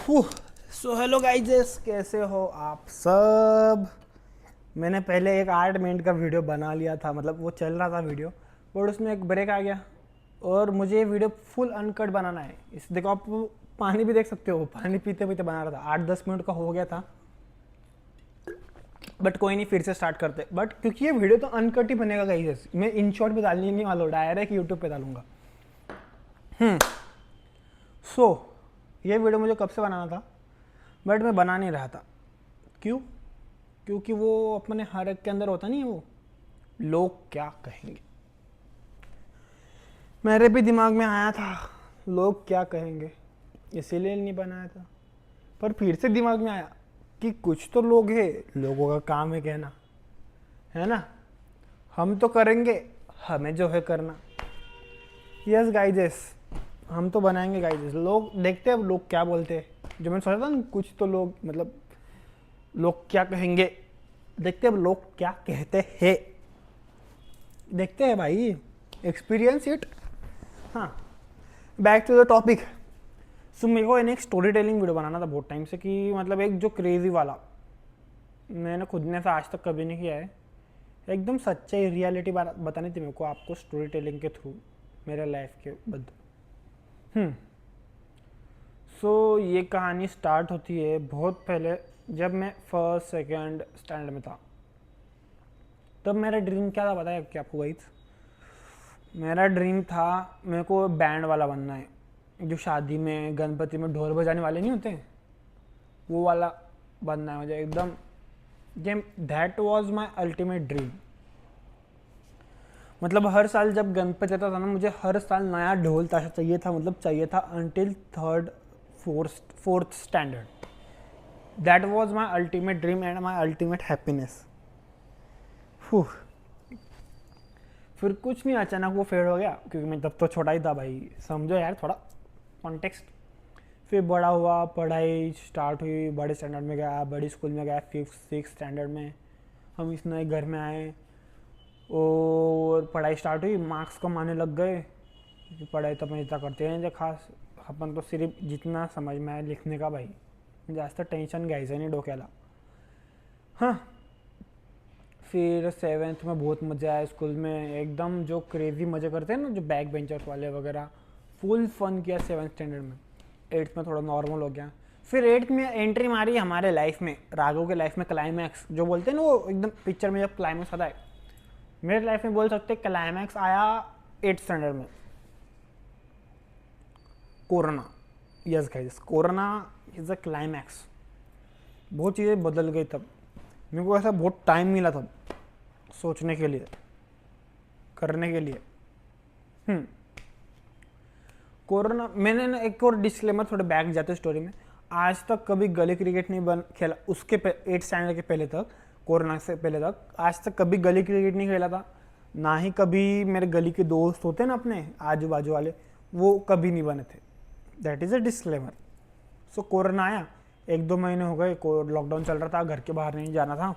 So hello guises, कैसे हो आप सब। मैंने पहले एक 8 मिनट का वीडियो बना लिया था, मतलब वो चल रहा था वीडियो, बट उसमें एक ब्रेक आ गया और मुझे ये वीडियो फुल अनकट बनाना है। इस देखो, आप पानी भी देख सकते हो, पानी पीते पीते बना रहा था। 8-10 मिनट का हो गया था, बट कोई नहीं, फिर से स्टार्ट करते। बट क्योंकि ये वीडियो तो अनकट ही बनेगा गाइजेस, मैं इन शॉर्ट पे डालने नहीं वाला हूँ, डायरेक्ट यूट्यूब पे डालूंगा। सो ये वीडियो मुझे कब से बनाना था, बट मैं बना नहीं रहा था। क्यों? क्योंकि वो अपने हर एक के अंदर होता नहीं है, वो लोग क्या कहेंगे। मेरे भी दिमाग में आया था लोग क्या कहेंगे, इसीलिए नहीं बनाया था। पर फिर से दिमाग में आया कि कुछ तो लोग हैं, लोगों का काम है कहना, है ना। हम तो करेंगे, हमें जो है करना। यस गाइजेस, हम तो बनाएंगे गाइजेस। लोग देखते हैं अब लोग क्या बोलते हैं। जो मैं सोचा था ना, कुछ तो लोग, मतलब लोग क्या कहेंगे, देखते हैं अब लोग क्या कहते हैं। देखते हैं भाई, एक्सपीरियंस इट। हाँ, बैक टू द टॉपिक। सो मेरे को एक स्टोरी टेलिंग वीडियो बनाना था बहुत टाइम से, कि मतलब एक जो क्रेजी वाला, मैंने खुद ने से आज तक कभी नहीं किया है। एकदम सच्चाई, रियलिटी बतानी थी मेरे को आपको स्टोरी टेलिंग के थ्रू, मेरे लाइफ के बद। सो ये कहानी स्टार्ट होती है बहुत पहले, जब मैं फर्स्ट सेकेंड स्टैंडर्ड में था। तब मेरा ड्रीम क्या था पता है क्या आपको गाइस? मेरा ड्रीम था, मेरे को बैंड वाला बनना है, जो शादी में गणपति में ढोल बजाने वाले नहीं होते, वो वाला बनना है मुझे एकदम। ये that was my ultimate dream. मतलब हर साल जब गणपति आता था ना, मुझे हर साल नया ढोल ताशा चाहिए था, मतलब चाहिए था until third fourth standard. That was my ultimate dream and my ultimate happiness. फिर कुछ नहीं, अचानक वो फेड हो गया, क्योंकि मैं तब तो छोटा ही था भाई, समझो यार थोड़ा कॉन्टेक्स्ट। फिर बड़ा हुआ, पढ़ाई स्टार्ट हुई, बड़े स्टैंडर्ड में गया, बड़ी स्कूल में गया, 5th 6th स्टैंडर्ड में हम इस नए घर में आए और पढ़ाई स्टार्ट हुई, मार्क्स कम आने लग गए। पढ़ाई तो अपन इतना करते नहीं थे खास, अपन तो सिर्फ जितना समझ में आया लिखने का भाई, जास्त टेंशन घ्यायचं नहीं डोक्याला। हाँ, फिर 7th में बहुत मज़ा आया स्कूल में, एकदम जो क्रेजी मज़े करते हैं ना, जो बैक बेंचर्स वाले वगैरह, फुल फन किया 7th स्टैंडर्ड में। 8th में थोड़ा नॉर्मल हो गया। फिर 8th में एंट्री मारी हमारे लाइफ में, राघव के लाइफ में क्लाइमैक्स, जो बोलते हैं ना वो एकदम पिक्चर में जब क्लाइमैक्स आता है, मेरे लाइफ में बोल सकते क्लाइमैक्स आया 8th स्टैंडर्ड में। Corona, yes guys, corona is a climax. बहुत चीज़ें बदल गई तब, मेरे को ऐसा बहुत टाइम मिला तब सोचने के लिए, करने के लिए। कोरोना, मैंने ना एक और डिस्क्लेमर, थोड़े बैक जाते स्टोरी में। आज तक कभी गली क्रिकेट नहीं बन खेला, उसके 8th स्टैंडर्ड के पहले तक, कोरोना से पहले तक आज तक कभी गली क्रिकेट नहीं खेला था। ना ही कभी मेरे गली के दोस्त होते ना अपने आजू बाजू वाले, वो कभी नहीं बने थे। That is a disclaimer. So corona आया, 1-2 महीने हो गए, लॉकडाउन चल रहा था, घर के बाहर नहीं जाना था।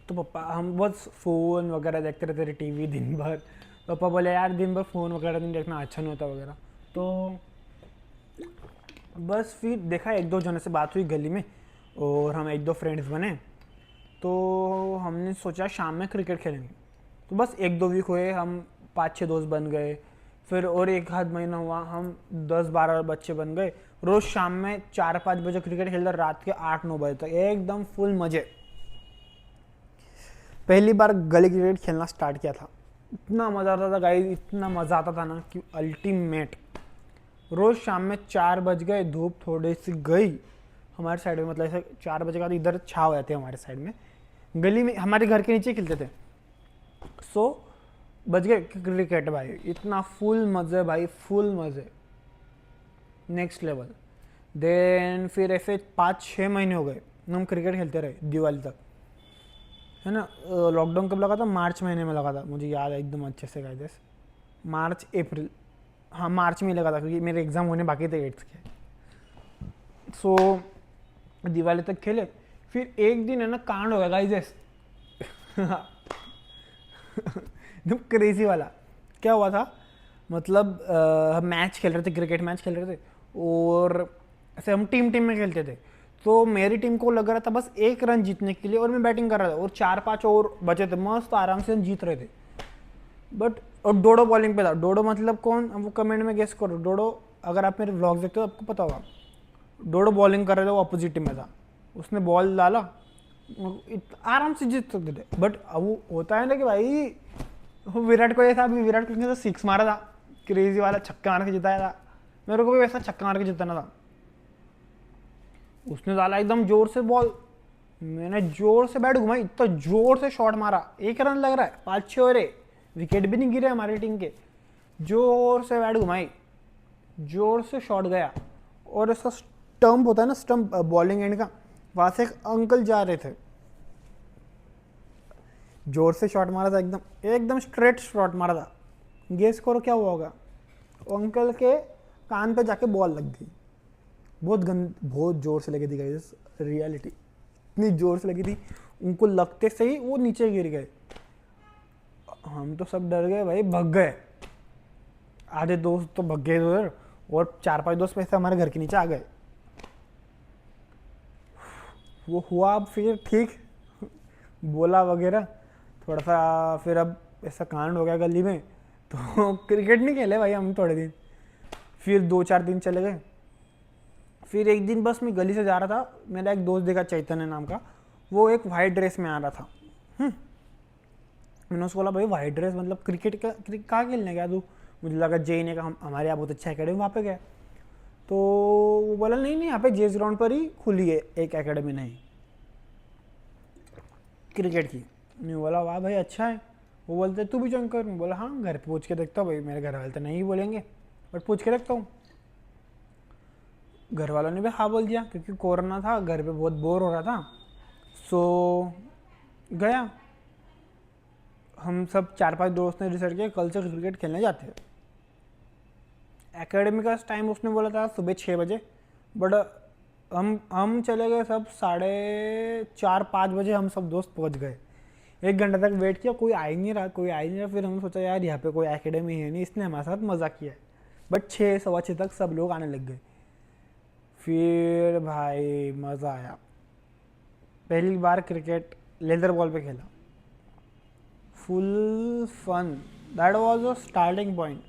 तो पापा, हम बस फ़ोन वगैरह देखते रहते थे, टीवी दिन भर। पापा बोले यार दिन भर फ़ोन वगैरह नहीं देखना, अच्छा नहीं होता वगैरह। तो बस फिर देखा, 1-2 जनों से बात हुई गली में और हम 1-2 फ्रेंड्स बने। तो हमने सोचा शाम में क्रिकेट खेलेंगे। तो बस 1-2 वीक हुए, हम 5-6 दोस्त बन गए। फिर और 1 आध महीना हुआ, हम 10-12 बच्चे बन गए। रोज़ शाम में 4-5 बजे क्रिकेट खेलते, रात के 8-9 बजे तक एकदम फुल मज़े। पहली बार गली क्रिकेट खेलना स्टार्ट किया था, इतना मज़ा आता था गाइस, इतना मज़ा आता था ना कि अल्टीमेट। रोज़ शाम में 4 बज गए, धूप थोड़ी सी गई हमारे साइड में, मतलब ऐसे 4 बजे के बाद इधर छाव आते हैं हमारे साइड में, गली में हमारे घर के नीचे खेलते थे। सो बज गए क्रिकेट भाई, इतना फुल मज़े भाई, फुल मज़े, नेक्स्ट लेवल। देन फिर ऐसे 5-6 महीने हो गए, हम क्रिकेट खेलते रहे दिवाली तक, है ना। लॉकडाउन कब लगा था? मार्च महीने में लगा था, मुझे याद है एकदम अच्छे से गाइस, मार्च अप्रैल, हाँ मार्च में लगा था, क्योंकि मेरे एग्ज़ाम होने बाकी थे 8th के। सो दिवाली तक खेले। फिर एक दिन है ना, कांड हो गया गाइस एकदम क्रेजी वाला। क्या हुआ था, मतलब हम मैच खेल रहे थे, क्रिकेट मैच खेल रहे थे, और ऐसे हम टीम टीम में खेलते थे, तो मेरी टीम को लग रहा था बस 1 रन जीतने के लिए, और मैं बैटिंग कर रहा था, और 4-5 और बचे थे, मस्त आराम से हम जीत रहे थे। बट और डोडो बॉलिंग पे था। डोडो मतलब कौन, अब वो कमेंट में गेस करो। डोडो, अगर आप मेरे व्लॉग्स देखते हो आपको पता होगा। डोडो बॉलिंग कर रहे थे, वो अपोजिट टीम में था, उसने बॉल डाला, आराम से जीत सकते थे। बट अब वो होता है ना कि भाई, वो विराट कोहली था, अभी विराट कोहली ने तो 6 मारा था, क्रेजी वाला छक्का मार के जिताया था, मेरे को भी वैसा छक्का मार के जिताना था। उसने डाला एकदम जोर से बॉल, मैंने जोर से बैट घुमाई, इतना जोर से शॉट मारा, 1 रन लग रहा है, 5-6 ओवर, विकेट भी नहीं गिरे हमारी टीम के। जोर से बैट घुमाई, जोर से शॉट गया, और ऐसा स्टंप होता है ना, स्टंप बॉलिंग एंड का, वहां से एक अंकल जा रहे थे, जोर से शॉट मारा था, एकदम एकदम स्ट्रेट शॉट मारा था। गेस करो क्या हुआ होगा। अंकल के कान पे जाके बॉल लग गई, बहुत जोर से लगी थी गाइस, रियलिटी इतनी जोर से लगी थी, उनको लगते से ही वो नीचे गिर गए। हम तो सब डर गए भाई, भग गए, आधे दोस्त तो भग गए उधर, और 4-5 दोस्त पैसे हमारे घर के नीचे आ गए। वो हुआ फिर ठीक, बोला वगैरह थोड़ा सा, फिर अब ऐसा कांड हो गया गली में, तो क्रिकेट नहीं खेले भाई हम थोड़े दिन, फिर 2-4 दिन चले गए। फिर एक दिन बस मैं गली से जा रहा था, मेरा एक दोस्त देखा चैतन्य नाम का, वो एक वाइट ड्रेस में आ रहा था। मैंने उसको बोला भाई वाइट ड्रेस मतलब क्रिकेट कहाँ खेलने गया तू, मुझे लगा जे ने का, हमारे यहाँ बहुत अच्छा अकेडमी, वहाँ पे गया। तो वो बोला नहीं नहीं, यहाँ पे जेस ग्राउंड पर ही खुली है एक अकेडमी नहीं क्रिकेट की। मैं बोला वाह भाई अच्छा है। वो बोलते तू भी ज्वाइन कर। मैं बोला हाँ, घर पे पूछ के देखता हूँ भाई, मेरे घर वाले तो नहीं बोलेंगे, बट पूछ के देखता हूँ। घर वालों ने भी हाँ बोल दिया, क्योंकि कोरोना था, घर पे बहुत बोर हो रहा था। सो गया, हम सब 4-5 दोस्त ने डिसाइड किया कल से क्रिकेट खेलने जाते हैं। एकेडमी का टाइम उसने बोला था सुबह 6 बजे, बट हम चले गए सब 4:30-5 बजे, हम सब दोस्त पहुंच गए। 1 घंटे तक वेट किया, कोई आ ही नहीं रहा। फिर हमने सोचा यार यहाँ पे कोई एकेडमी है नहीं, इसने हमारे साथ मज़ा किया है। बट 6-6:15 तक सब लोग आने लग गए। फिर भाई मज़ा आया, पहली बार क्रिकेट लेदर बॉल पे खेला, full fun, that was a starting point.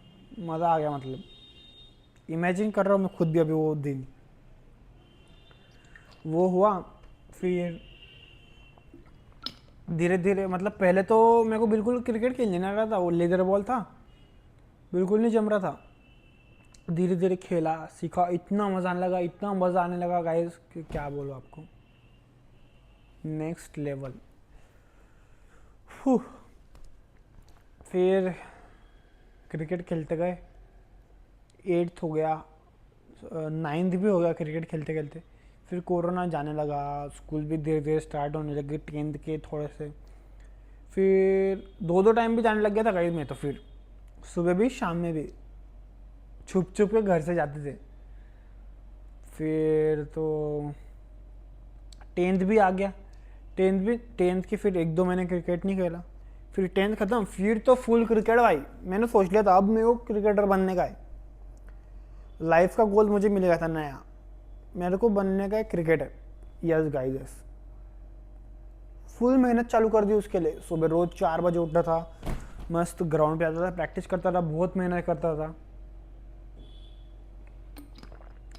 मज़ा आ गया, मतलब इमेजिन कर रहा हूँ मैं खुद भी अभी वो दिन। वो हुआ, फिर धीरे धीरे, मतलब पहले तो मेरे को बिल्कुल क्रिकेट खेलने नहीं आ रहा था, वो लेदर बॉल था, बिल्कुल नहीं जम रहा था। धीरे धीरे खेला, सीखा, इतना मज़ा आने लगा, इतना मज़ा आने लगा गाइस कि क्या बोलूँ आपको, नेक्स्ट लेवल। फिर क्रिकेट खेलते गए, 8th हो गया, 9th भी हो गया क्रिकेट खेलते खेलते। फिर कोरोना जाने लगा, स्कूल भी धीरे धीरे स्टार्ट होने लगे, 10th के थोड़े से। फिर 2-2 टाइम भी जाने लग गया था गाइस में, तो फिर सुबह भी शाम में भी छुप छुप के घर से जाते थे। फिर तो 10th भी आ गया, 10th की फिर 1-2 महीने क्रिकेट नहीं खेला। फिर 10th खत्म, फिर तो फुल क्रिकेट भाई। मैंने सोच लिया था अब मेरे को क्रिकेटर बनने का है, लाइफ का गोल मुझे मिलेगा था नया, मेरे को बनने का है क्रिकेटर। यस गाइस, फुल मेहनत चालू कर दी उसके लिए। सुबह रोज 4 बजे उठता था, मस्त ग्राउंड पे आता था, प्रैक्टिस करता था, बहुत मेहनत करता था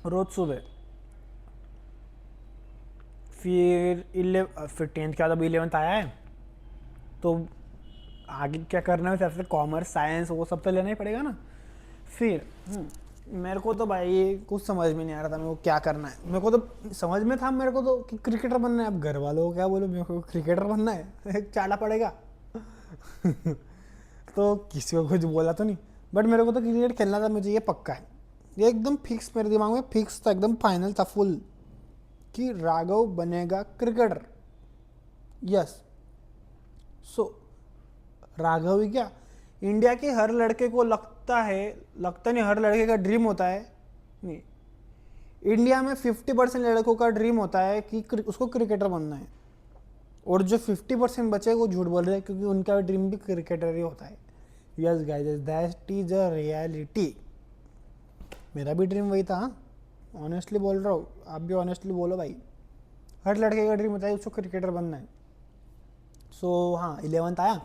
रोज सुबह। फिर 10th के बाद अब 11th आया है, तो आगे क्या करना है, सबसे कॉमर्स साइंस वो सब तो लेना ही पड़ेगा ना। फिर मेरे को तो भाई कुछ समझ में नहीं आ रहा था मेरे को क्या करना है। मेरे को तो समझ में था मेरे को तो कि क्रिकेटर बनना है। अब घर वालों को क्या बोलो, मेरे को क्रिकेटर बनना है चाला पड़ेगा तो किसी को कुछ बोला तो नहीं, बट मेरे को तो क्रिकेट खेलना था, मुझे ये पक्का है, ये एकदम फिक्स मेरे दिमाग में फिक्स था, एकदम फाइनल था फुल, कि राघव बनेगा क्रिकेटर। यस, सो राघव ही क्या, इंडिया के हर लड़के को लगता नहीं, हर लड़के का ड्रीम होता है, नहीं, इंडिया में 50% लड़कों का ड्रीम होता है कि उसको क्रिकेटर बनना है, और जो 50% बचे वो झूठ बोल रहे हैं, क्योंकि उनका ड्रीम भी क्रिकेटर ही होता है। Yes guys, that is a reality, मेरा भी ड्रीम वही था। ऑनेस्टली बोल रहा हूँ, आप भी ऑनेस्टली बोलो भाई, हर लड़के का ड्रीम होता है उसको क्रिकेटर बनना है। सो हाँ 11th आया,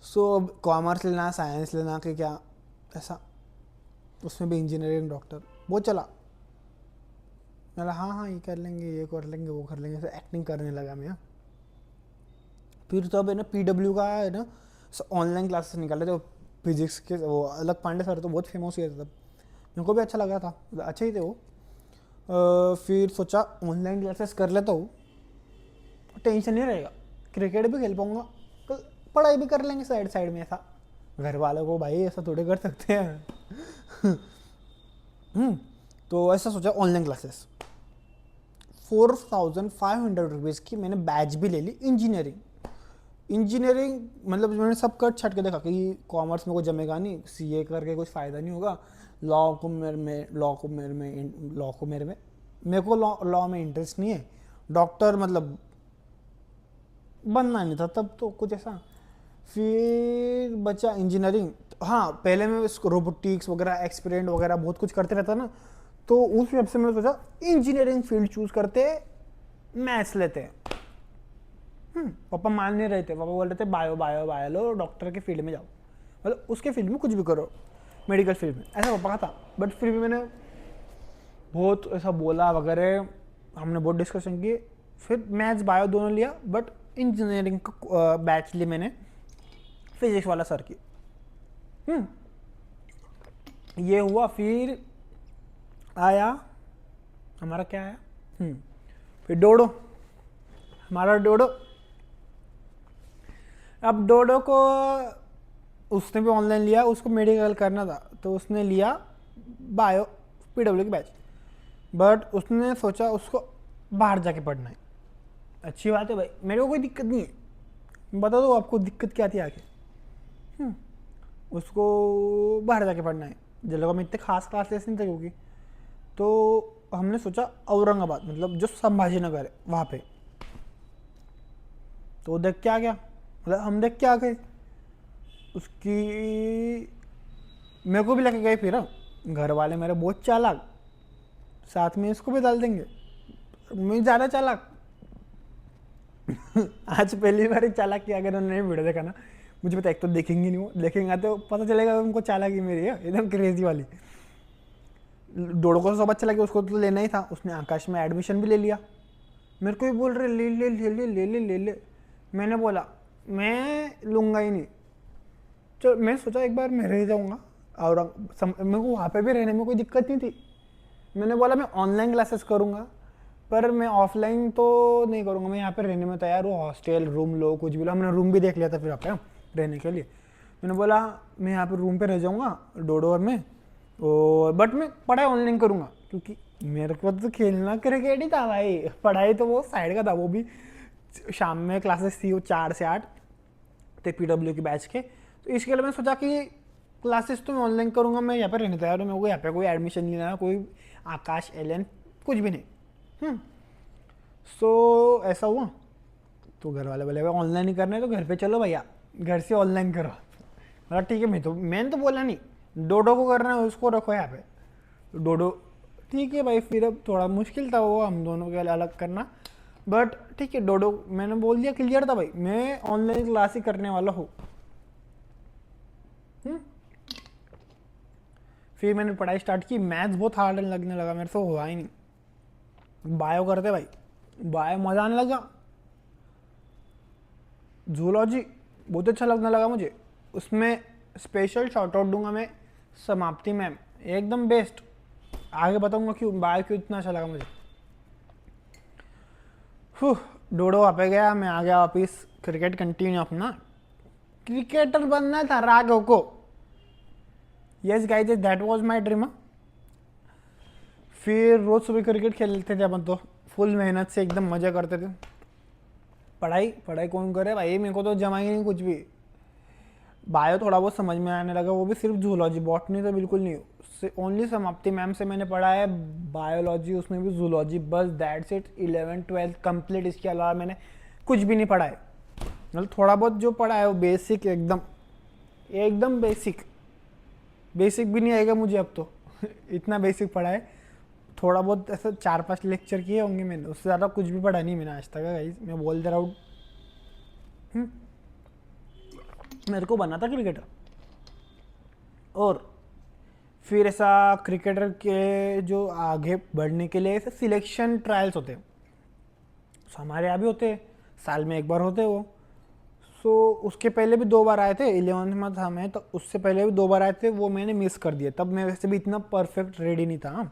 सो अब कॉमर्स लेना साइंस लेना कि क्या ऐसा, उसमें भी इंजीनियरिंग डॉक्टर वो चला। मैं हाँ हाँ ये कर लेंगे, ये कर लेंगे, वो कर लेंगे, ऐसे एक्टिंग करने लगा मैं। फिर तो अब है ना PW का है ना ऑनलाइन क्लासेस निकाले थे फिजिक्स के, वो अलग पांडे सर तो बहुत फेमस हुए थे तब, मेरे को भी अच्छा लगा था, अच्छे ही थे वो। फिर सोचा ऑनलाइन क्लासेस कर लेता हूँ, टेंशन नहीं रहेगा, क्रिकेट भी खेल पाऊँगा, पढ़ाई भी कर लेंगे साइड साइड में। ऐसा घर वालों को भाई ऐसा थोड़े कर सकते हैं। तो ऐसा सोचा ऑनलाइन क्लासेस 4500 रुपीज़ की मैंने बैच भी ले ली। इंजीनियरिंग मतलब मैंने सब कट छट के देखा कि कॉमर्स में कोई जमेगा नहीं, CA करके कुछ फ़ायदा नहीं होगा, लॉ को मेरे को लॉ में इंटरेस्ट नहीं है, डॉक्टर मतलब बनना नहीं था तब तो कुछ ऐसा। फिर बचा इंजीनियरिंग। हाँ पहले मैं रोबोटिक्स वगैरह एक्सपेरिमेंट वगैरह बहुत कुछ करते रहता ना, तो उस वजह से मैंने सोचा इंजीनियरिंग फील्ड चूज करते, मैथ्स लेते। पापा मान नहीं रहे थे, पापा बोल रहे थे बायो बायो बायो लो, डॉक्टर के फील्ड में जाओ, मतलब उसके फील्ड में कुछ भी करो, मेडिकल फील्ड में, ऐसा पापा का था। बट फिर भी मैंने बहुत ऐसा बोला वगैरह, हमने बहुत डिस्कशन किए, फिर मैथ्स बायो दोनों लिया, बट इंजीनियरिंग का बैच ली मैंने फिजिक्स वाला सर की। ये हुआ। फिर आया हमारा क्या आया, फिर डोडो, हमारा डोडो। अब डोडो को उसने भी ऑनलाइन लिया, उसको मेडिकल करना था तो उसने लिया बायो PW की बैच, बट उसने सोचा उसको बाहर जाके पढ़ना है। अच्छी बात है भाई, मेरे को कोई दिक्कत नहीं है, बता दो आपको दिक्कत क्या थी आगे। उसको बाहर जाके पढ़ना है, जलगांव में इतने खास क्लासेस नहीं थे क्योंकि, तो हमने सोचा औरंगाबाद मतलब जो संभाजी नगर है वहाँ पे। तो देख के आ गया, मतलब हम देख के आ गए उसकी, मेरे को भी लेके गए। फिर घर वाले मेरे बहुत चालाक, साथ में इसको भी डाल देंगे, मैं ज़्यादा चालाक। आज पहली बार चालाक की अगर उन्होंने वीडियो देखा ना, मुझे पता एक तो देखेंगे नहीं, वो देखेंगे तो पता चलेगा उनको चालाकी मेरी है एकदम क्रेजी वाली। डोडो को सब अच्छा लगे, उसको तो लेना ही था, उसने आकाश में एडमिशन भी ले लिया। मेरे को भी बोल रहे ले ले ले ले ले ले ले ले, मैंने बोला मैं लूँगा ही नहीं। चलो मैं सोचा एक बार मैं रह जाऊँगा, और मेरे को वहाँ पे भी रहने में कोई दिक्कत नहीं थी। मैंने बोला मैं ऑनलाइन क्लासेस करूँगा, पर मैं ऑफलाइन तो नहीं करूँगा, मैं यहाँ पे रहने में तैयार हूँ, हॉस्टल रूम लो कुछ भी लो, हमने रूम भी देख लिया था फिर यहाँ पे रहने के लिए। मैंने बोला मैं यहाँ पे रूम पे रह जाऊँगा डोडोर में, और बट मैं पढ़ाई ऑनलाइन करूँगा, क्योंकि मेरे को तो खेलना क्रिकेट ही था भाई, पढ़ाई तो वो साइड का था, वो भी शाम में क्लासेस थी वो 4 से 8 थे PW की बैच के। तो इसके लिए मैंने सोचा कि क्लासेस तो मैं ऑनलाइन करूँगा, मैं यहाँ पर रहने तैयार हूँ, मेरे को यहाँ पे कोई एडमिशन नहीं लेना, कोई आकाश एलन कुछ भी नहीं। सो ऐसा हुआ, तो घर वाले बोले भाई ऑनलाइन ही करना है तो घर पे चलो भैया, घर से ऑनलाइन करो। मतलब ठीक है, मैंने तो बोला नहीं, डोडो को करना है उसको रखो यहाँ पे, डोडो ठीक है भाई। फिर अब थोड़ा मुश्किल था वो हम दोनों के अलग करना, बट ठीक है डोडो मैंने बोल दिया, क्लियर था भाई मैं ऑनलाइन क्लास ही करने वाला हूँ। फिर मैंने पढ़ाई स्टार्ट की, मैथ्स बहुत हार्ड लगने लगा, मेरे से हुआ ही नहीं। बायो करते भाई, बायो मज़ा आने लगा, जूलॉजी बहुत अच्छा लगने लगा मुझे, उसमें स्पेशल शॉर्ट आउट दूंगा मैं समाप्ति मैम, एकदम बेस्ट। आगे बताऊंगा क्यों बायो क्यों इतना अच्छा लगा मुझे। डोडो वहाँ पे गया, मैं आ गया वापिस, क्रिकेट कंटिन्यू अपना, क्रिकेटर बनना था राघव को। Yes guys that was my dream. फिर रोज सुबह क्रिकेट खेलते थे अपन तो, फुल मेहनत से एकदम मज़ा करते थे। पढ़ाई पढ़ाई कौन करे भाई, मेरे को तो जमा ही नहीं कुछ भी। बायो थोड़ा बहुत समझ में आने लगा, वो भी सिर्फ जूलॉजी, बॉटनी तो बिल्कुल नहीं, ओनली समाप्ति मैम से मैंने पढ़ा है बायोलॉजी, उसमें भी जूलॉजी, बस that's it. 11th 12th complete, इसके अलावा मैंने कुछ भी नहीं पढ़ा है। मतलब थोड़ा बहुत जो पढ़ा है वो बेसिक, एकदम बेसिक भी नहीं आएगा मुझे अब तो। इतना बेसिक पढ़ा है, थोड़ा बहुत ऐसे 4-5 लेक्चर किए होंगे मैंने, उससे ज़्यादा कुछ भी पढ़ा नहीं मैंने आज तक गाइस, मैं बोल दे रहा हूँ। मेरे को बनना था क्रिकेटर। और फिर ऐसा क्रिकेटर के जो आगे बढ़ने के लिए ऐसे सिलेक्शन ट्रायल्स होते हैं, हमारे यहाँ भी होते हैं, साल में एक बार होते हैं वो। सो उसके पहले भी 2 बार आए थे, 11th में था मैं, तो उससे पहले भी 2 बार आए थे, वो मैंने मिस कर दिया। तब मैं वैसे भी इतना परफेक्ट रेडी नहीं था।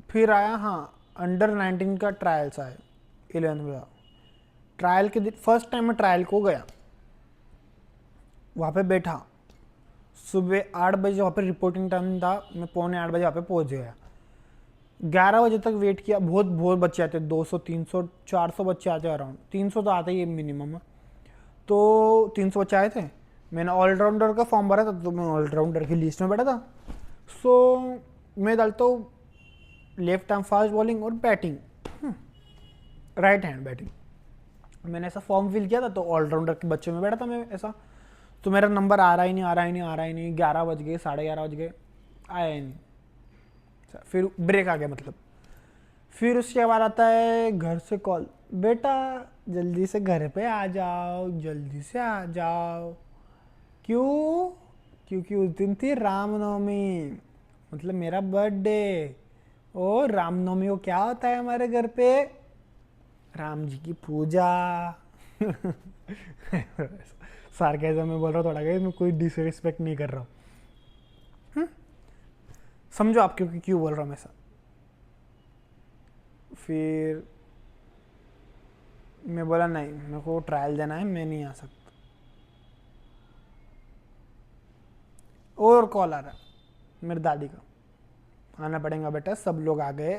फिर आया, हाँ, अंडर 19 का ट्रायल्स आया 11th में। ट्रायल के दिन फर्स्ट टाइम मैं ट्रायल को गया, वहाँ पे बैठा, सुबह 8 बजे वहाँ पे रिपोर्टिंग टाइम था, मैं 7:45 बजे वहाँ पे पहुँच गया। 11 बजे तक वेट किया, बहुत बहुत बच्चे आते, 200 300 400 बच्चे आते अराउंड, 300 तो आते ही मिनिमम। तो 300 बच्चे आए थे, मैंने ऑलराउंडर का फॉर्म भरा था, तो मैं ऑलराउंडर की लिस्ट में बैठा था। सो मैं डालता हूँ लेफ्ट आर्म फास्ट बॉलिंग और बैटिंग, राइट हैंड बैटिंग। मैंने ऐसा फॉर्म फिल किया था, तो ऑलराउंडर के बच्चे में बैठा था मैं ऐसा। तो मेरा नंबर आ रहा ही नहीं, आ रहा ही नहीं, आ रहा ही नहीं। 11 बज गए, 11:30 बज गए, आया ही नहीं। फिर ब्रेक आ गया मतलब। फिर उसके बाद आता है घर से कॉल, बेटा जल्दी से घर पे आ जाओ, जल्दी से आ जाओ। क्यों? क्योंकि उस दिन थी रामनवमी, मतलब मेरा बर्थडे। और रामनवमी को क्या होता है हमारे घर पे? राम जी की पूजा। सार्केज़म में बोल रहा हूँ थोड़ा, गई मैं कोई डिसरिस्पेक्ट नहीं कर रहा हूँ। समझो आप क्योंकि क्यों बोल रहा हूँ मैं ऐसा। फिर मैं बोला नहीं, मेरे को ट्रायल देना है, मैं नहीं आ सकता। और कॉल आ रहा मेरी दादी का, आना पड़ेगा बेटा, सब लोग आ गए,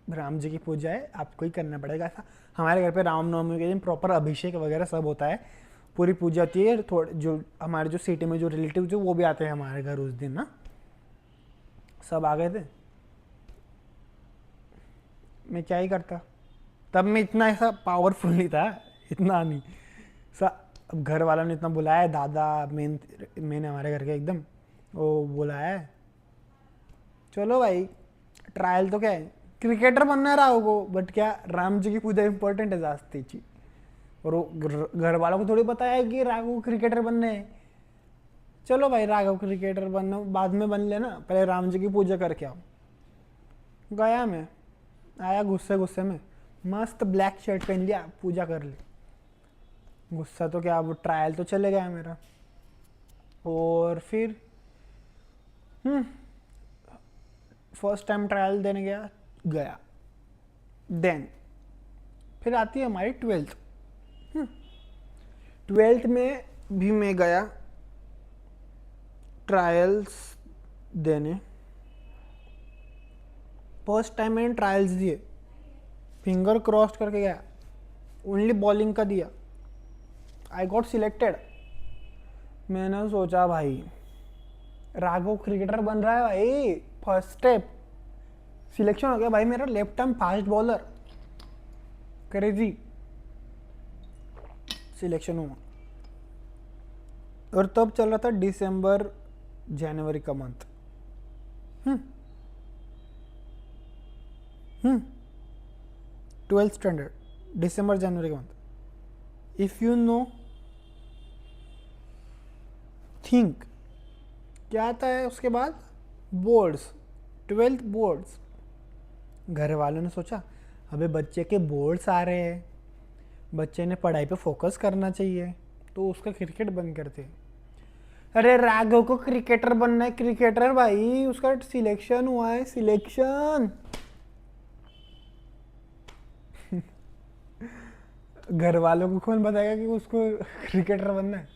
राम जी की पूजा है, आपको ही करना पड़ेगा ऐसा। हमारे घर पे रामनवमी के दिन प्रॉपर अभिषेक वगैरह सब होता है, पूरी पूजा होती है। थोड़े जो हमारे जो सिटी में जो रिलेटिव जो वो भी आते हैं हमारे घर उस दिन ना, सब आ गए थे। मैं क्या ही करता, तब मैं इतना ऐसा पावरफुल नहीं था, इतना नहीं सा। अब घर वालों ने इतना बुलाया, दादा मैंने हमारे घर के एकदम वो बुलाया है, चलो भाई ट्रायल तो क्या है, क्रिकेटर बनना है राव को, बट क्या राम जी की पूजा इंपॉर्टेंट है जास्ती चीज। और वो घर वालों को थोड़ी पता है कि राघव को क्रिकेटर बनने है। चलो भाई राघव क्रिकेटर बनना बाद में बन लेना, पहले राम जी की पूजा करके आओ। गया मैं, आया गुस्से गुस्से में, मस्त ब्लैक शर्ट पहन लिया, पूजा कर ली। गुस्सा तो क्या, वो ट्रायल तो चले गया मेरा। और फिर फर्स्ट टाइम ट्रायल देने गया। देन फिर आती है हमारी 12th। 12th में भी मैं गया ट्रायल्स देने। फर्स्ट टाइम मैंने ट्रायल्स दिए, फिंगर क्रॉस करके गया, ओनली बॉलिंग का दिया, आई गॉट सिलेक्टेड। मैंने सोचा भाई राघव क्रिकेटर बन रहा है भाई, फर्स्ट स्टेप सिलेक्शन हो गया भाई मेरा, left arm fast bowler, crazy selection हुआ। और तब चल रहा था दिसंबर जनवरी का मंथ। 12th स्टैंडर्ड दिसंबर जनवरी का month. If you know, think क्या आता है उसके बाद, बोर्ड्स, 12th बोर्ड्स। घर वालों ने सोचा अबे बच्चे के बोर्ड्स आ रहे हैं, बच्चे ने पढ़ाई पे फोकस करना चाहिए, तो उसका क्रिकेट बंद करते। अरे राघव को क्रिकेटर बनना है, क्रिकेटर भाई, उसका सिलेक्शन हुआ है, सिलेक्शन। घर वालों को कौन बताएगा कि उसको क्रिकेटर बनना है?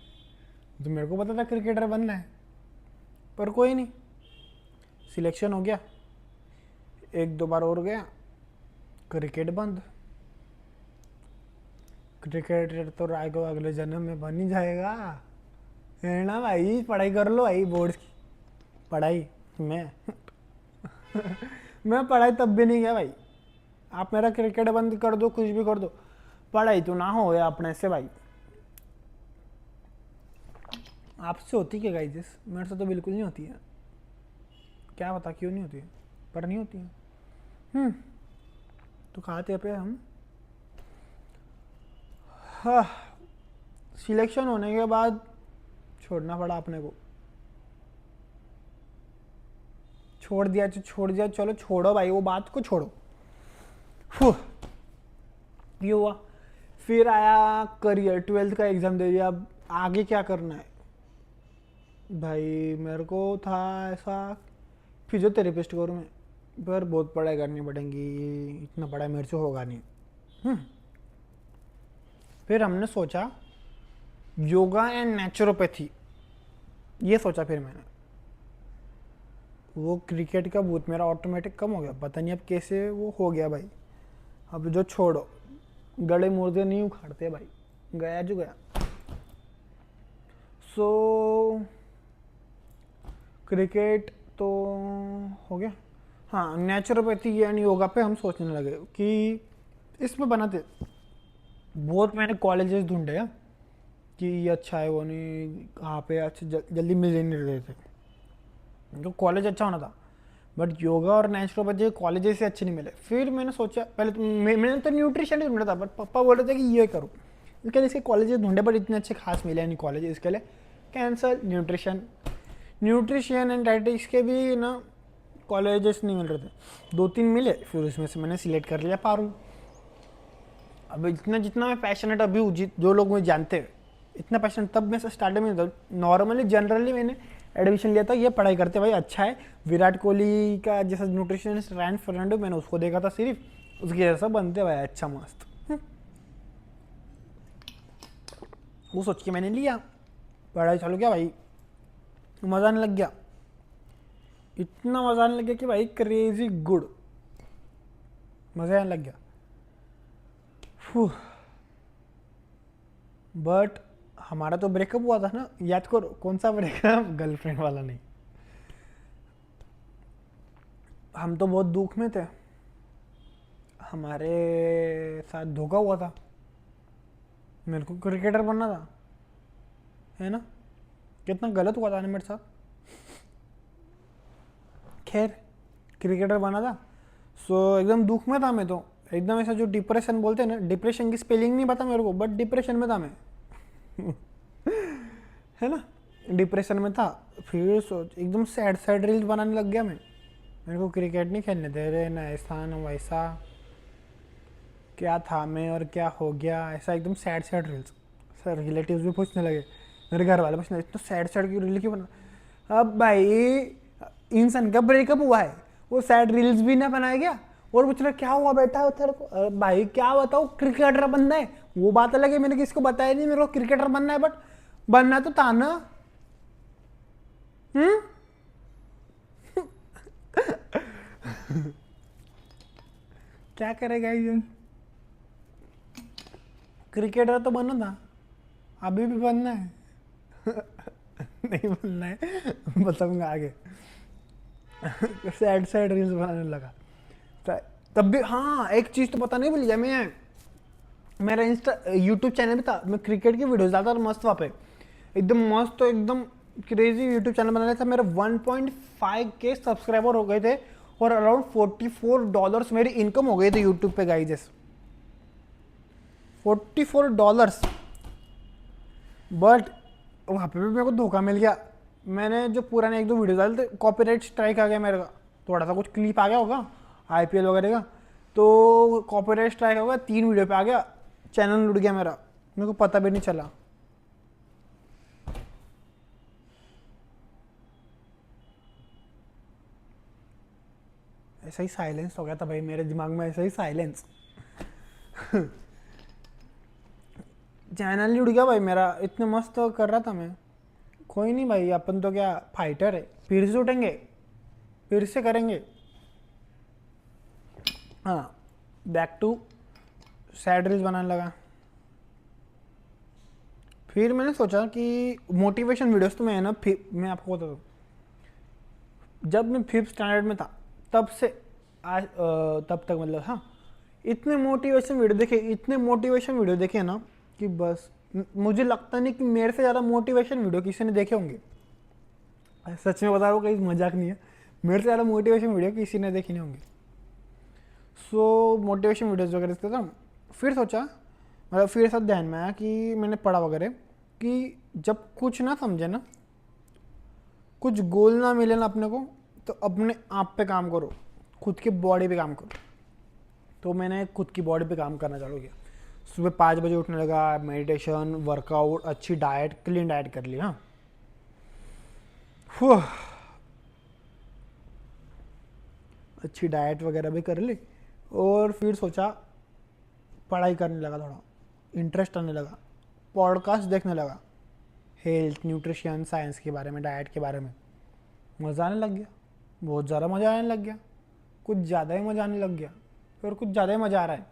तो मेरे को पता था क्रिकेटर बनना है, पर कोई नहीं, सिलेक्शन हो गया। 1-2 बार और गया, क्रिकेट बंद। क्रिकेटर तो राघव अगले जन्म में बन ही जाएगा, है ना भाई? पढ़ाई कर लो भाई, बोर्ड्स की पढ़ाई। मैं पढ़ाई तब भी नहीं गया भाई। आप मेरा क्रिकेट बंद कर दो, कुछ भी कर दो, पढ़ाई तो ना हो या अपने से भाई। आपसे होती क्या गाइस? मेरे से तो बिल्कुल नहीं होती है, क्या पता क्यों नहीं होती है, पर नहीं होती है। तो खाते पे हम, हाँ, सिलेक्शन होने के बाद छोड़ना पड़ा अपने को। छोड़ दिया तो छोड़ दिया, चलो छोड़ो भाई, वो बात को छोड़ो। ये हुआ। फिर आया करियर, 12th का एग्ज़ाम दे दिया। अब आगे क्या करना है भाई? मेरे को था ऐसा, फिजियोथेरेपिस्ट करूँ मैं, पर बहुत पढ़ाई करनी पड़ेगी, इतना पढ़ाई मेरे से होगा नहीं। फिर हमने सोचा योगा एंड नेचुरोपैथी, ये सोचा फिर मैंने। वो क्रिकेट का भूत मेरा ऑटोमेटिक कम हो गया, पता नहीं अब कैसे वो हो गया भाई। अब जो छोड़ो, गड़े मुर्दे नहीं उखाड़ते भाई, गया जो गया। सो क्रिकेट तो हो गया। हाँ, नेचुरोपैथी एंड योगा पे हम सोचने लगे कि इसमें बनाते। बहुत मैंने कॉलेजेस ढूंढे हैं कि ये अच्छा है, वो नहीं, कहाँ पे अच्छे जल्दी मिल ही नहीं रहे थे, जो कॉलेज अच्छा होना था। बट योगा और नेचुरोपैथी कॉलेजेस से अच्छे नहीं मिले। फिर मैंने सोचा, पहले तो मैंने तो न्यूट्रिशन ही ढूंढा था, बट पापा बोल रहे थे कि ये करो। इसके लिए इसके कॉलेजेस ढूंढे, बट इतने अच्छे खास मिले नहीं कॉलेज, इसके लिए कैंसल। न्यूट्रिशन एंड डाइटिक्स के भी ना कॉलेजेस नहीं मिल रहे थे, 2-3 मिले, फिर उसमें से मैंने सिलेक्ट कर लिया पारूँ। अब इतना जितना मैं पैशनेट अभी हूँ, जो लोग मुझे जानते हैं, इतना पैशनेट तब मैं स्टार्टिंग में था। नॉर्मली जनरली मैंने एडमिशन लिया था, ये पढ़ाई करते भाई अच्छा है, विराट कोहली का जैसा न्यूट्रिशनिस्ट रैन फर्नांडो, मैंने उसको देखा था सिर्फ, उसके जैसा बनते भाई, अच्छा मस्त। वो सोच के मैंने लिया, पढ़ाई चालू किया भाई, मज़ा आने लग गया, इतना मज़ा आने लग गया कि भाई क्रेजी गुड, मज़ा आने लग गया। बट हमारा तो ब्रेकअप हुआ था ना, याद करो कौन सा ब्रेकअप, गर्लफ्रेंड वाला नहीं। हम तो बहुत दुख में थे, हमारे साथ धोखा हुआ था, मेरे को क्रिकेटर बनना था, है ना, कितना गलत हुआ था ना मेरे साथ। खैर क्रिकेटर बना था, सो एकदम दुख में था मैं तो, एकदम ऐसा जो डिप्रेशन बोलते हैं ना, डिप्रेशन की स्पेलिंग नहीं पता मेरे को, बट डिप्रेशन में था मैं। है ना, डिप्रेशन में था। फिर सोच एकदम सैड सैड रील्स बनाने लग गया मैं, मेरे को क्रिकेट नहीं खेलने दे रहे, ना ऐसा ना वैसा, क्या था मैं और क्या हो गया, ऐसा एकदम sad sad reels. Sir relatives भी पूछने लगे, मेरे घर वाले पूछने लगे, इतना सैड सैड की रील क्यों बना। अब भाई इंसान का ब्रेकअप हुआ है, वो सैड रील्स भी ना बनाया गया, और पूछ रहा क्या हुआ बेटा तेरे को। भाई क्या बताओ, क्रिकेटर बनना है, वो बात अलग है, मैंने किसको बताया नहीं मेरे को क्रिकेटर बनना है, बट बनना तो था ना। क्या करेगा ये, क्रिकेटर तो बनना था, अभी भी बनना है। नहीं बनना है, बताऊंगा आगे। सैड सैड रील्स बनाने लगा तब भी। हाँ, एक चीज़ तो पता नहीं भूल गया मैं, मेरा इंस्टा यूट्यूब चैनल भी था, मैं क्रिकेट की वीडियोस डालता था मस्त, वहाँ पे एकदम मस्त, तो एकदम क्रेजी यूट्यूब चैनल बनाया था मेरा। 1.5K सब्सक्राइबर हो गए थे, और अराउंड $44 मेरी इनकम हो गई थी यूट्यूब पे गाइस, $44। बट वहाँ पे भी मेरे को धोखा मिल गया। मैंने जो पुराने 1-2 वीडियो डाले थे, कॉपीराइट स्ट्राइक आ गया मेरे का, थोड़ा सा कुछ क्लिप आ गया होगा IPL वगैरह का, तो कॉपीराइट स्ट्राइक होगा, 3 वीडियो पे आ गया, चैनल लुट गया मेरा, मेरे को पता भी नहीं चला। ऐसा ही साइलेंस हो गया था भाई मेरे दिमाग में, ऐसा ही साइलेंस। चैनल लुट गया भाई मेरा, इतने मस्त कर रहा था मैं। कोई नहीं भाई, अपन तो क्या फाइटर है, फिर से उठेंगे, फिर से करेंगे। हाँ, बैक टू सैड रील्स बनाने लगा। फिर मैंने सोचा कि मोटिवेशन वीडियोस तो मैं ना, मैं आपको बता दूँ, जब मैं 5th स्टैंडर्ड में था तब से आज तब तक, मतलब हाँ, इतने मोटिवेशन वीडियो देखे ना कि बस मुझे लगता नहीं कि मेरे से ज़्यादा मोटिवेशन वीडियो किसी ने देखे होंगे। सच में बता रहा हूँ, कहीं मजाक नहीं है, मेरे से ज़्यादा मोटिवेशन वीडियो किसी ने देखे नहीं होंगे। सो मोटिवेशन वीडियोज़ वगैरह देखता था। फिर सोचा, मतलब फिर सब ध्यान में आया कि मैंने पढ़ा वगैरह कि जब कुछ ना समझे ना, कुछ गोल ना मिले ना अपने को, तो अपने आप पे काम करो, खुद की बॉडी पे काम करो। तो मैंने खुद की बॉडी पे काम करना चालू किया। सुबह 5 बजे उठने लगा, मेडिटेशन, वर्कआउट, अच्छी डाइट, क्लीन डाइट कर ली। हाँ, अच्छी डाइट वगैरह भी कर ली। और फिर सोचा, पढ़ाई करने लगा, थोड़ा इंटरेस्ट आने लगा, पॉडकास्ट देखने लगा, हेल्थ, न्यूट्रिशन, साइंस के बारे में, डाइट के बारे में। मज़ा आने लग गया, बहुत ज़्यादा मज़ा आने लग गया, कुछ ज़्यादा ही मज़ा आने लग गया, फिर कुछ ज़्यादा ही मज़ा आ रहा है।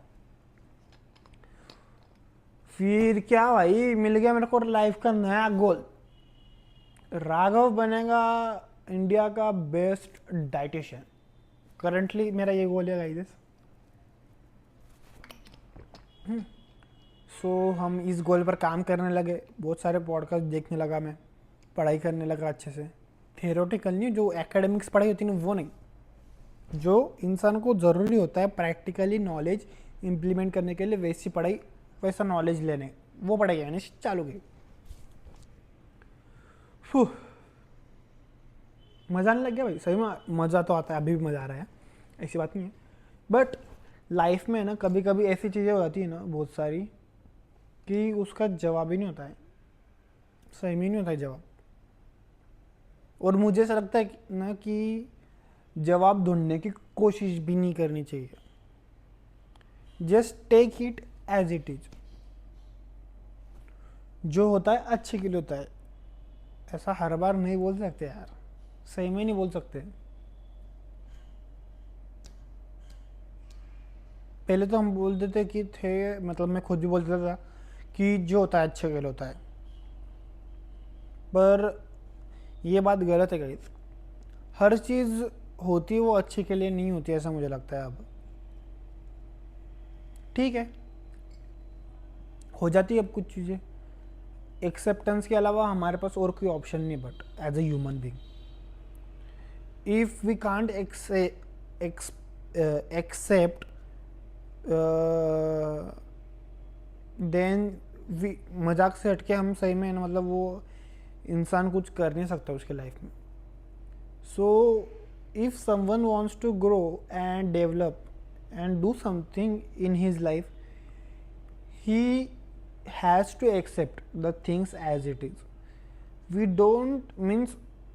फिर क्या भाई, मिल गया मेरे को लाइफ का नया गोल। राघव बनेगा इंडिया का बेस्ट डाइटिशियन। करंटली मेरा ये गोल है गाइस। सो हम इस गोल पर काम करने लगे, बहुत सारे पॉडकास्ट देखने लगा मैं, पढ़ाई करने लगा अच्छे से। थियोरेटिकल नहीं, जो एकेडमिक्स पढ़ाई होती है ना वो नहीं, जो इंसान को ज़रूरी होता है प्रैक्टिकली नॉलेज इम्प्लीमेंट करने के लिए, वैसी पढ़ाई, वैसा नॉलेज लेने, वो पढ़ाई मैंने चालू की। मज़ा आने लग गया भाई, सही में मज़ा तो आता है, अभी भी मज़ा आ रहा है, ऐसी बात नहीं है। बट लाइफ में ना कभी कभी ऐसी चीज़ें हो जाती है ना बहुत सारी, कि उसका जवाब ही नहीं होता है, सही में नहीं होता है जवाब। और मुझे ऐसा लगता है ना कि जवाब ढूंढने की कोशिश भी नहीं करनी चाहिए। Just take it as it is. जो होता है अच्छे के लिए होता है, ऐसा हर बार नहीं बोल सकते यार, सही में नहीं बोल सकते। पहले तो हम बोलते थे कि थे, मतलब मैं खुद भी बोलता था कि जो होता है अच्छे के लिए होता है, पर ये बात गलत है गाइस। हर चीज़ होती है वो अच्छे के लिए नहीं होती, ऐसा मुझे लगता है। अब ठीक है, हो जाती है अब कुछ चीज़ें, एक्सेप्टेंस के अलावा हमारे पास और कोई ऑप्शन नहीं। But as a human being, if we can't accept, then we, मजाक से हटके हम सही में मतलब वो इंसान कुछ कर नहीं सकता उसके लाइफ में। So if someone wants to grow and develop and do something in his life, he has to accept the things as it is. We don't means,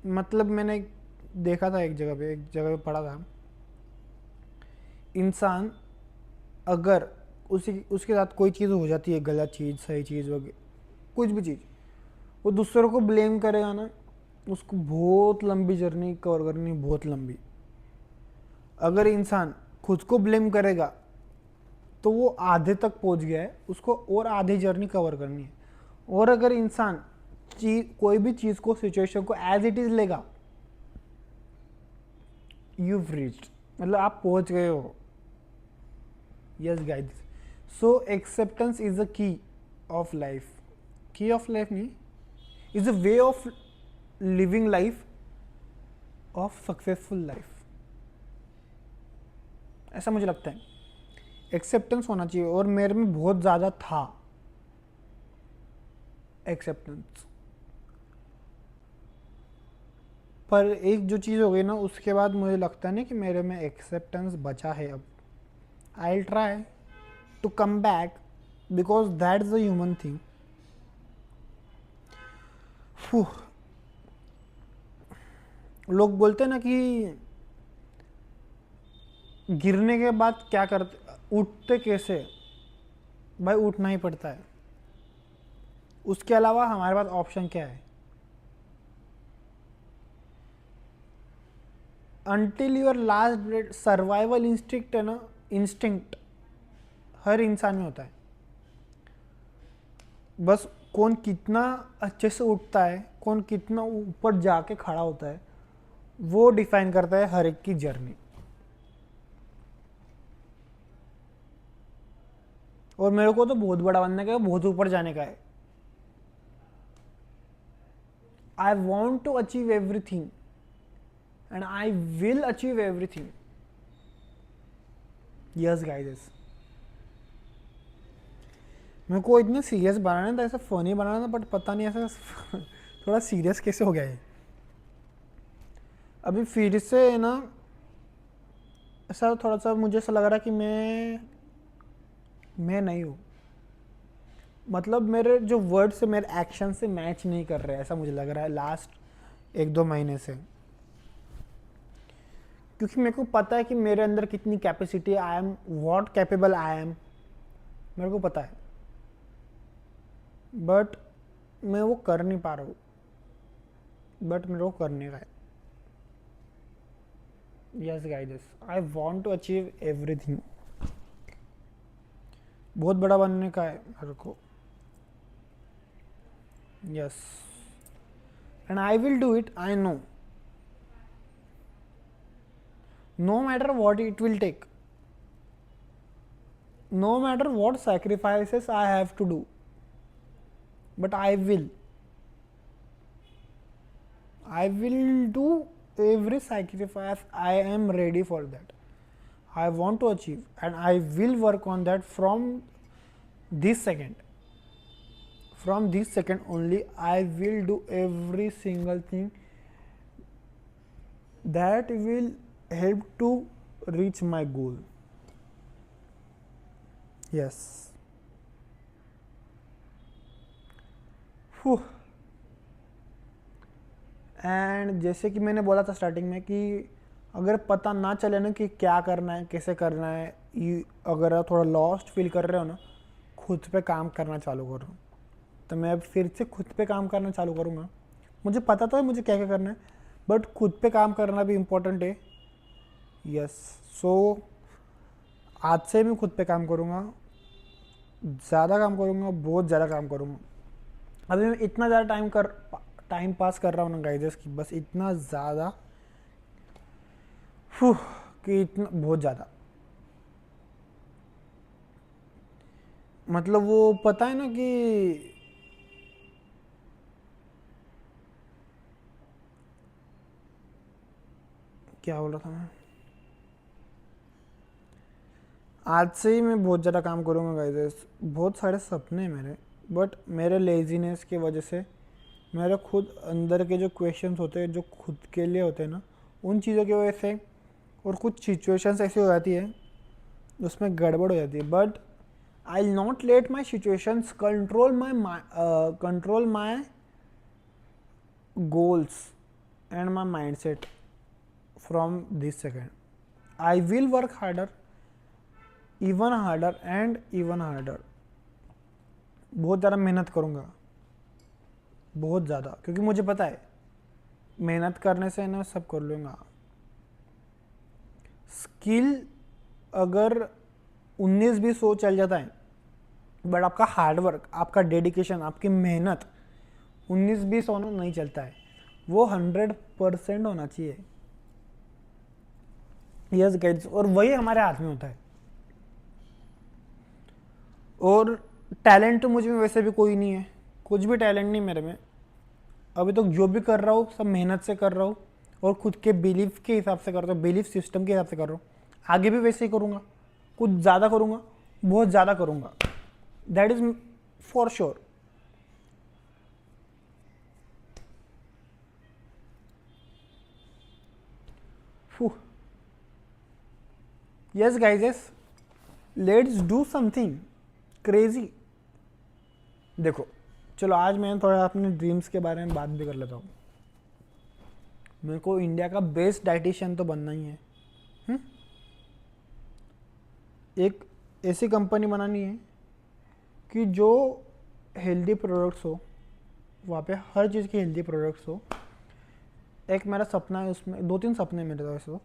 मतलब मैंने देखा था एक जगह पे पढ़ा था, इंसान अगर उसके साथ कोई चीज़ हो जाती है, गलत चीज़, सही चीज़ वगैरह, कुछ भी चीज़, वो दूसरों को ब्लेम करेगा ना, उसको बहुत लंबी जर्नी कवर करनी, बहुत लंबी। अगर इंसान खुद को ब्लेम करेगा तो वो आधे तक पहुंच गया है, उसको और आधी जर्नी कवर करनी है। और अगर इंसान कोई भी चीज़ को, सिचुएशन को एज इट इज़ लेगा, यू रीच्ड, मतलब आप पहुंच गए हो। Yes guys, so acceptance is the key of life. की ऑफ लाइफ नहीं, is a way of living life, of successful life, ऐसा मुझे लगता है। एक्सेप्टेंस होना चाहिए, और मेरे में बहुत ज़्यादा था एक्सेप्टेंस। पर एक जो चीज़ हो गई ना, उसके बाद मुझे लगता नहीं कि मेरे में एक्सेप्टेंस बचा है अब। I will try to come back, because that is a human thing. लोग बोलते हैं ना कि गिरने के बाद क्या करते, उठते कैसे, भाई उठना ही पड़ता है, उसके अलावा हमारे पास ऑप्शन क्या है। Until your last breath, survival instinct है ना, इंस्टिंक्ट हर इंसान में होता है। बस कौन कितना अच्छे से उठता है, कौन कितना ऊपर जाके खड़ा होता है, वो डिफाइन करता है हर एक की जर्नी। और मेरे को तो बहुत बड़ा बनने का है, बहुत ऊपर जाने का है। I want to achieve everything and I will achieve everything. Yes guys, मेरे को इतना सीरियस बनाना था, ऐसा फनी बनाना था, बट पता नहीं ऐसा थोड़ा सीरियस कैसे हो गया है। अभी फिर से ना ऐसा थोड़ा सा मुझे ऐसा लग रहा है कि मैं नहीं हूँ, मतलब मेरे जो वर्ड से मेरे एक्शन से मैच नहीं कर रहे, ऐसा मुझे लग रहा है लास्ट 1-2 महीने से। क्योंकि मेरे को पता है कि मेरे अंदर कितनी capacity, I am what capable I am, मेरे को पता है, बट मैं वो कर नहीं पा रहा हूँ, बट मेरे को करने का है। Yes guys, I want to achieve everything, बहुत बड़ा बनने का है मेरे को। Yes, and I will do it, I know, no matter what it will take, no matter what sacrifices I have to do, but I will do every sacrifice. I am ready for that. I want to achieve and I will work on that from this second. From this second only, I will do every single thing that will help to reach my goal. Yes. And जैसे कि मैंने बोला था starting में कि अगर पता ना चले ना कि क्या करना है, कैसे करना है, अगर थोड़ा लॉस्ट फील कर रहे हो ना, खुद पे काम करना चालू करो। तो मैं अब फिर से खुद पे काम करना चालू करूँगा। मुझे पता तो है मुझे क्या क्या करना है, बट खुद पे काम करना भी इम्पोर्टेंट है। यस, सो आज से मैं खुद पे काम करूँगा, ज़्यादा काम करूँगा, बहुत ज़्यादा काम करूँगा। अभी मैं इतना ज़्यादा टाइम पास कर रहा हूँ ना गाइस कि बस इतना ज़्यादा कि इतना बहुत ज़्यादा, मतलब वो पता है ना कि क्या बोल रहा था मैं, आज से ही मैं बहुत ज़्यादा काम करूँगा गाइस। बहुत सारे सपने हैं मेरे, बट मेरे लेजीनेस की वजह से, मेरे खुद अंदर के जो क्वेश्चंस होते हैं जो खुद के लिए होते हैं ना, उन चीज़ों की वजह से, और कुछ सिचुएशंस ऐसी हो जाती है उसमें गड़बड़ हो जाती है। But I will not let my situations control my goals and my mind set from this second. I will work harder, even harder and even harder. बहुत ज़्यादा मेहनत करूँगा, बहुत ज़्यादा, क्योंकि मुझे पता है मेहनत करने से ना सब कर लूँगा। स्किल अगर 19-20 हो चल जाता है, बट आपका हार्डवर्क, आपका डेडिकेशन, आपकी मेहनत 19-20 होना नहीं चलता है, वो 100% होना चाहिए। यस गाइस, और वही हमारे हाथ में होता है। और टैलेंट तो मुझ में वैसे भी कोई नहीं है, कुछ भी टैलेंट नहीं मेरे में। अभी तो जो भी कर रहा हूँ सब मेहनत से कर रहा हूँ, और खुद के बिलीफ के हिसाब से कर रहा हूँ, बिलीफ सिस्टम के हिसाब से कर रहा हूँ। आगे भी वैसे ही करूँगा, कुछ ज़्यादा करूँगा, बहुत ज़्यादा करूँगा, that is for sure. Yes guys, yes, let's do something crazy. देखो चलो, आज मैं थोड़ा अपने ड्रीम्स के बारे में बात भी कर लेता हूँ। मेरे को इंडिया का बेस्ट डाइटिशियन तो बनना ही है। एक ऐसी कंपनी बनानी है कि जो हेल्दी प्रोडक्ट्स हो, वहाँ पे हर चीज़ की हेल्दी प्रोडक्ट्स हो। एक मेरा सपना है, उसमें 2-3 सपने मेरे तो वैसे, तो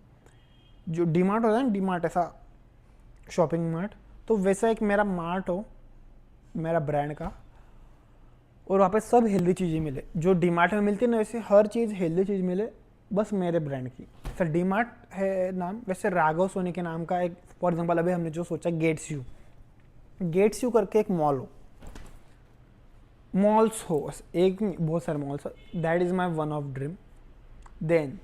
जो डीमार्ट होता है ना, डीमार्ट ऐसा शॉपिंग मार्ट, तो वैसा एक मेरा मार्ट हो मेरा ब्रांड का, और वहाँ पे सब हेल्दी चीज़ें मिले जो डीमार्ट में मिलती है ना, वैसे हर चीज़ हेल्दी चीज़ मिले, बस मेरे ब्रांड की। सर डीमार्ट है नाम, वैसे राघव सोनी के नाम का एक, फॉर एग्जांपल अभी हमने जो सोचा गेट्स यू करके एक मॉल हो, मॉल्स हो, एक नहीं बहुत सारे malls, that is my one of dream. Then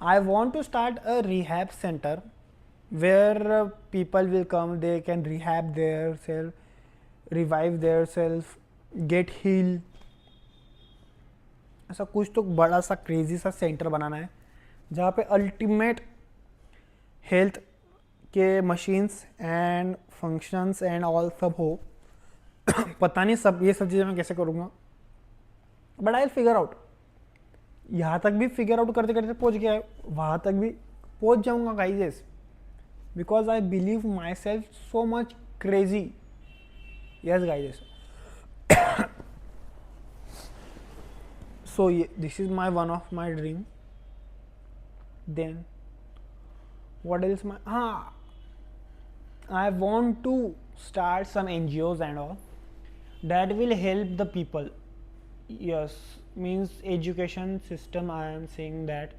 I want to start a rehab center where people will come, they can rehab their self, revive their self, get healed. ऐसा कुछ तो बड़ा सा क्रेजी सा सेंटर बनाना है जहाँ पे ultimate health के machines and functions and all सब हो. पता नहीं सब ये सब चीज़ें मैं कैसे करूँगा, बट आई फिगर आउट. यहाँ तक भी फिगर आउट करते करते पहुँच गया है, वहाँ तक भी पहुँच जाऊँगा guys, because I believe myself so much crazy. Yes guys. So this is my one of my dream. Then what else I want to start some NGOs and all that will help the people. Yes, means education system I am saying that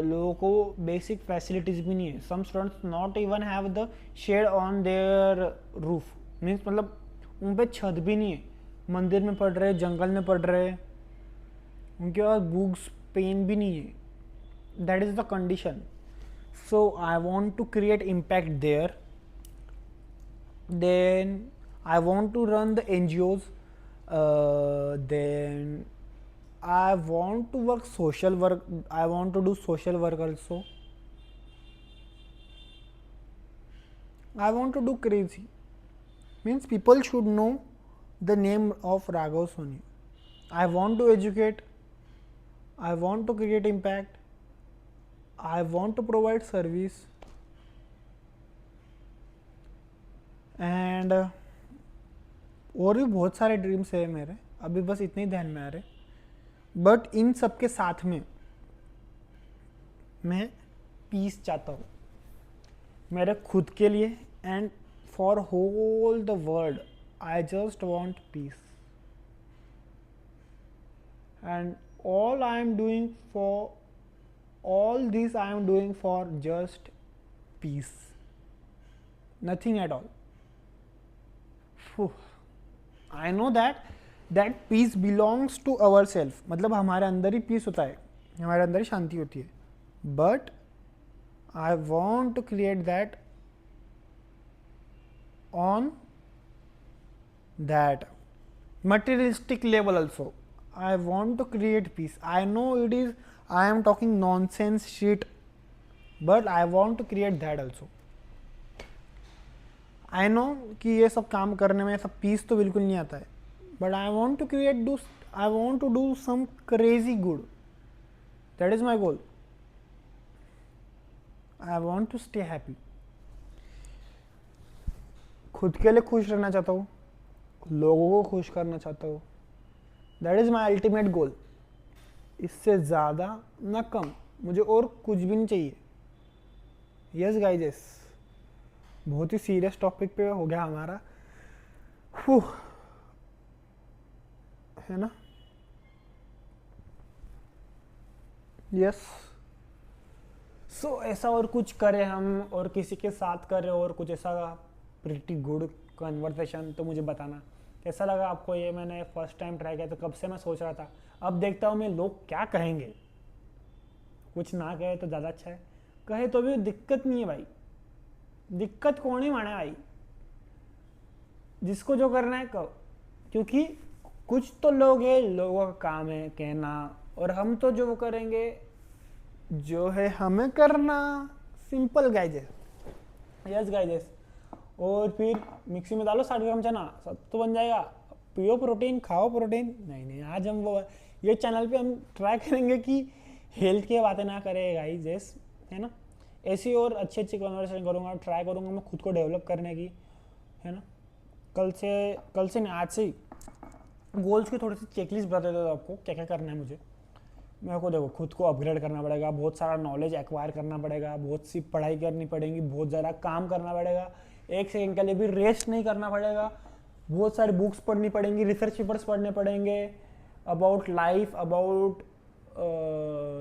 लोगों को basic facilities भी नहीं है. Some students not even have the shed on their roof, means मतलब उन पे छत भी नहीं है. मंदिर में पढ़ रहे, जंगल में पढ़ रहे, उनके पास बुक्स पेन भी नहीं है. That is the condition. So I want to create impact there. Then I want to run the NGOs. Then I want to work social work. I want to do social work also. I want to do crazy. Means people should know the name of Raghav Soni. I want to educate. I want to create impact. I want to provide service and और भी बहुत सारे dreams है मेरे, अभी बस इतने ही ध्यान में आ रहे. बट इन सब के साथ में मैं पीस चाहता हूँ मेरे खुद के लिए and for whole the world. I just want peace and all I am doing for all this I am doing for just peace, nothing at all. I know that peace belongs to ourselves. मतलब हमारे अंदर ही piece होता है, हमारे अंदर ही शांति होती है. But I want to create that on that materialistic level also. I want to create peace. I know it is, I am talking nonsense shit, but I want to create that also. I know कि ये सब काम करने में सब piece तो बिल्कुल नहीं आता है, but I want to do some crazy good. That is my goal. I want to stay happy. खुद के लिए खुश रहना चाहता हूँ, लोगों को खुश करना चाहता हूँ. That is my ultimate goal. इससे ज़्यादा ना कम, मुझे और कुछ भी नहीं चाहिए. यस गाइजेस, बहुत ही सीरियस टॉपिक पे हो गया हमारा, है ना. यस. सो ऐसा और कुछ करें हम, और किसी के साथ करें और कुछ ऐसा प्रिटी गुड कन्वर्सेशन, तो मुझे बताना कैसा लगा आपको. ये मैंने फर्स्ट टाइम ट्राई किया, तो कब से मैं सोच रहा था. अब देखता हूँ मैं लोग क्या कहेंगे. कुछ ना कहे तो ज़्यादा अच्छा है, कहे तो भी दिक्कत नहीं है भाई. दिक्कत कौन ही माने भाई, जिसको जो करना है कहो. क्योंकि कुछ तो लोग हैं, लोगों का काम है कहना, और हम तो जो करेंगे जो है हमें करना. Simple guises. Yes guises. और फिर मिक्सी में डालो 60 ग्राम चना, सब तो बन जाएगा. पियो प्रोटीन, खाओ प्रोटीन. नहीं, आज हम वो ये चैनल पे हम ट्राई करेंगे कि हेल्थ की बातें ना करें गाइस, है ना. ऐसी और अच्छी कन्वर्सेशन करूँगा, ट्राई करूँगा मैं खुद को डेवलप करने की, है ना. कल से नहीं, आज से ही गोल्स की थोड़ी सी चेकलिस्ट बता देता हूँ आपको, क्या क्या करना है मुझे. मेरे को देखो, खुद को अपग्रेड करना पड़ेगा, बहुत सारा नॉलेज एक्वायर करना पड़ेगा, बहुत सी पढ़ाई करनी पड़ेगी, बहुत ज़्यादा काम करना पड़ेगा, एक सेकंड के लिए भी रेस्ट नहीं करना पड़ेगा, बहुत सारी बुक्स पढ़नी पड़ेंगी, रिसर्च पेपर्स पढ़ने पड़ेंगे about life, about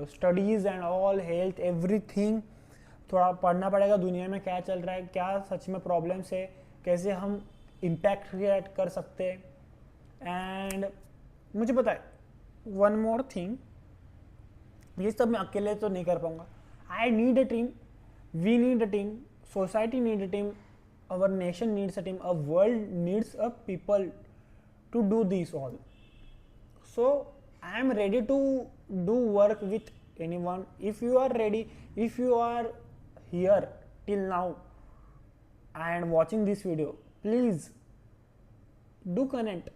studies and all, health, everything. थोड़ा पढ़ना पड़ेगा दुनिया में क्या चल रहा है, क्या सच में प्रॉब्लम्स है, कैसे हम इम्पैक्ट क्रिएट कर सकते हैं. एंड मुझे पता है वन मोर थिंग, ये सब मैं अकेले तो नहीं कर पाऊंगा. I need a team, we need a team, society need a team, our nation needs a team, a world needs a people to do this all. So I am ready to do work with anyone. If you are ready, if you are here till now and watching this video, please do connect.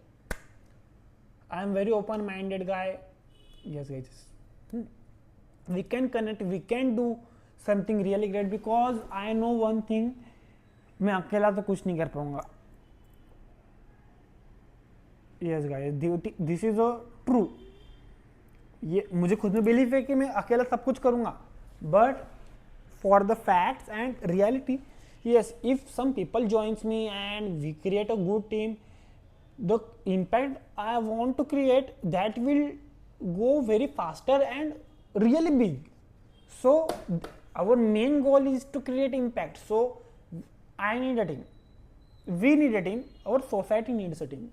I am very open minded guy. Yes guys, we can connect, we can do something really great, because I know one thing, मैं अकेला तो कुछ नहीं कर पाऊंगा. Yes guys, this is a true. ये मुझे खुद में बिलीव है कि मैं अकेला सब कुछ करूंगा, but for the facts and reality, yes, if some people joins me and we create a good team, the impact I want to create, that will go very faster and really big. So our main goal is to create impact. So I need a team, we need a team, our society needs a team.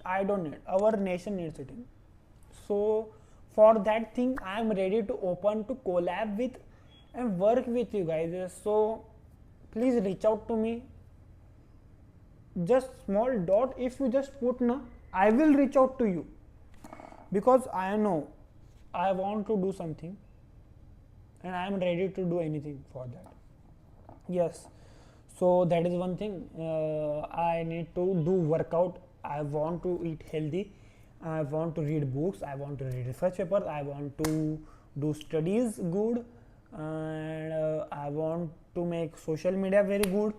I don't need, our nation needs a team. So for that thing I am ready to open to collab with and work with you guys. So please reach out to me, just small dot, if you just put na, I will reach out to you, because I know I want to do something and I am ready to do anything for that. Yes, so that is one thing. I need to do workout, I want to eat healthy, I want to read books, I want to read research papers, I want to do studies good, and I want to make social media very good.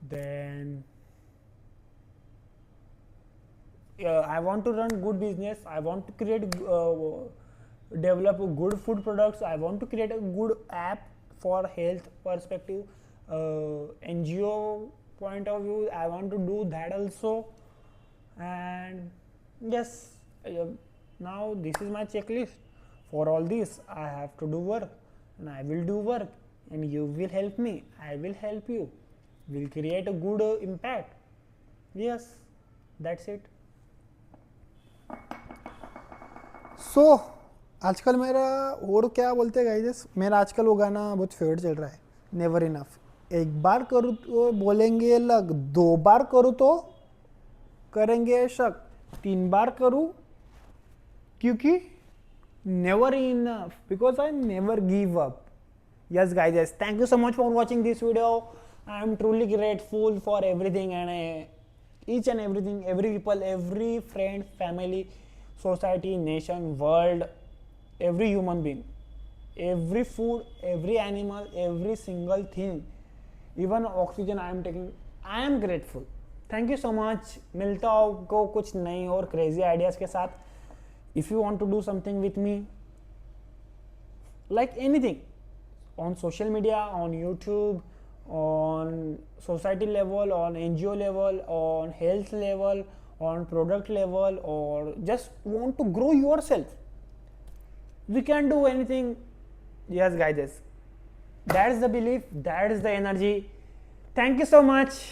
Then I want to run good business, I want to create develop good food products, I want to create a good app for health perspective, NGO point of view, I want to do that also. And yes, now this is my checklist. For all this I have to do work, and I will do work, and you will help me, I will help you, we'll create a good impact. Yes, that's it. So आजकल मेरा, और क्या बोलते हैं guys, मेरा आजकल वो गाना बहुत फेवरेट चल रहा है, नेवर इनफ. एक बार करूँ तो बोलेंगे लग, 2 बार करूँ तो करेंगे शक, 3 बार करूँ क्योंकि never enough, because I never give up. Yes guys, yes, thank you so much for watching this video. I am truly grateful for everything, and each and everything, every people, every friend, family, society, nation, world, every human being, every food, every animal, every single thing, even oxygen I am taking, I am grateful. Thank you so much. मिलता हूँ आपको कुछ नई और crazy ideas के साथ. If you want to do something with me, like anything, on social media, on YouTube, on society level, on NGO level, on health level, on product level, or just want to grow yourself, we can do anything. Yes guys, yes, that is the belief, that is the energy. Thank you so much.